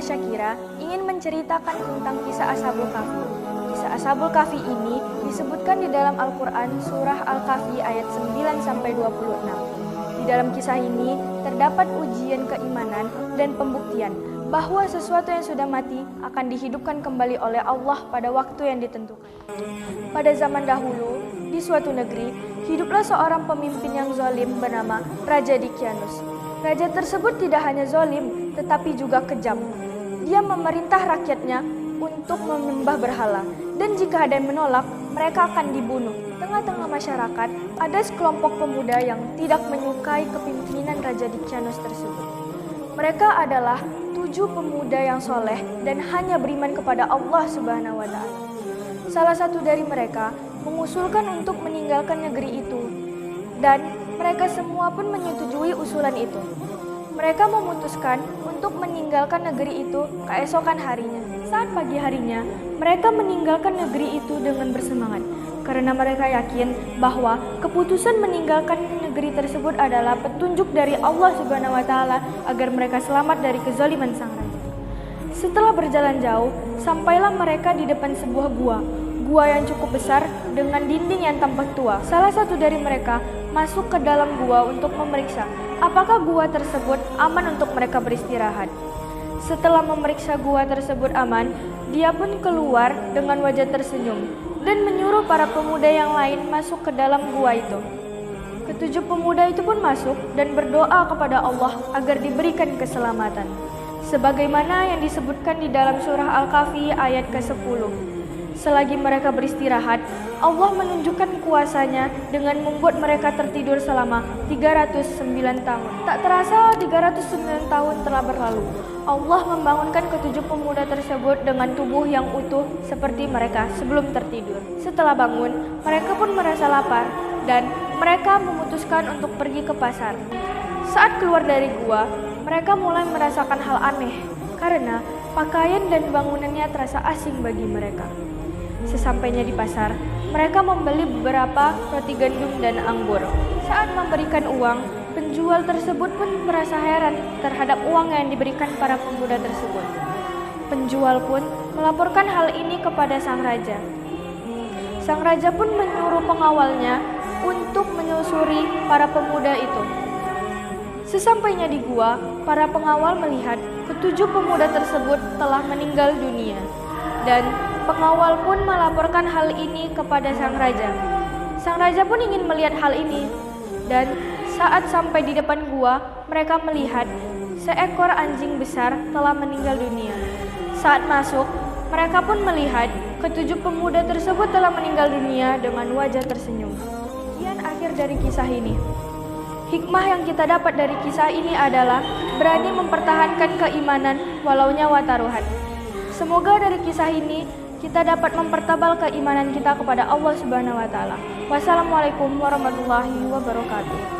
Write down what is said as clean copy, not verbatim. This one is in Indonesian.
Syakira ingin menceritakan tentang kisah Ashabul Kahfi. Kisah Ashabul Kahfi ini disebutkan di dalam Al-Quran surah Al-Kahfi ayat 9-26. Di dalam kisah ini terdapat ujian keimanan dan pembuktian bahwa sesuatu yang sudah mati akan dihidupkan kembali oleh Allah pada waktu yang ditentukan. Pada zaman dahulu, di suatu negeri, hiduplah seorang pemimpin yang zalim bernama Raja Dicyanus. Raja tersebut tidak hanya zalim, tetapi juga kejam. Dia memerintah rakyatnya untuk menyembah berhala, dan jika ada yang menolak, mereka akan dibunuh. Tengah-tengah masyarakat, ada sekelompok pemuda yang tidak menyukai kepemimpinan Raja Dicyanus tersebut. Mereka adalah 7 pemuda yang soleh dan hanya beriman kepada Allah Subhanahu wa Ta'ala. Salah satu dari mereka mengusulkan untuk meninggalkan negeri itu, dan mereka semua pun menyetujui usulan itu. Mereka memutuskan untuk meninggalkan negeri itu keesokan harinya. Saat pagi harinya, mereka meninggalkan negeri itu dengan bersemangat, karena mereka yakin bahwa keputusan meninggalkan negeri tersebut adalah petunjuk dari Allah Subhanahu wa Ta'ala agar mereka selamat dari kezaliman sang raja. Setelah berjalan jauh, sampailah mereka di depan sebuah gua yang cukup besar dengan dinding yang tampak tua. Salah satu dari mereka masuk ke dalam gua untuk memeriksa apakah gua tersebut aman untuk mereka beristirahat. Setelah memeriksa gua tersebut aman, dia pun keluar dengan wajah tersenyum dan menyuruh para pemuda yang lain masuk ke dalam gua itu. Ketujuh pemuda itu pun masuk dan berdoa kepada Allah agar diberikan keselamatan, sebagaimana yang disebutkan di dalam surah Al-Kahfi ayat ke-10. Selagi mereka beristirahat, Allah menunjukkan kuasa-Nya dengan membuat mereka tertidur selama 309 tahun. Tak terasa 309 tahun telah berlalu. Allah membangunkan ketujuh pemuda tersebut dengan tubuh yang utuh seperti mereka sebelum tertidur. Setelah bangun, mereka pun merasa lapar dan mereka memutuskan untuk pergi ke pasar. Saat keluar dari gua, mereka mulai merasakan hal aneh karena pakaian dan bangunannya terasa asing bagi mereka. Sesampainya di pasar, mereka membeli beberapa roti gandum dan anggur. Saat memberikan uang, penjual tersebut pun merasa heran terhadap uang yang diberikan para pemuda tersebut. Penjual pun melaporkan hal ini kepada sang raja. Sang raja pun menyuruh pengawalnya untuk menyusuri para pemuda itu. Sesampainya di gua, para pengawal melihat ketujuh pemuda tersebut telah meninggal dunia. Dan pengawal pun melaporkan hal ini kepada sang raja. Sang raja pun ingin melihat hal ini. Dan saat sampai di depan gua, mereka melihat seekor anjing besar telah meninggal dunia. Saat masuk, mereka pun melihat ketujuh pemuda tersebut telah meninggal dunia dengan wajah tersenyum. Sekian akhir dari kisah ini. Hikmah yang kita dapat dari kisah ini adalah berani mempertahankan keimanan walau nyawa taruhan. Semoga dari kisah ini kita dapat mempertebal keimanan kita kepada Allah Subhanahu wa Ta'ala. Wassalamualaikum warahmatullahi wabarakatuh.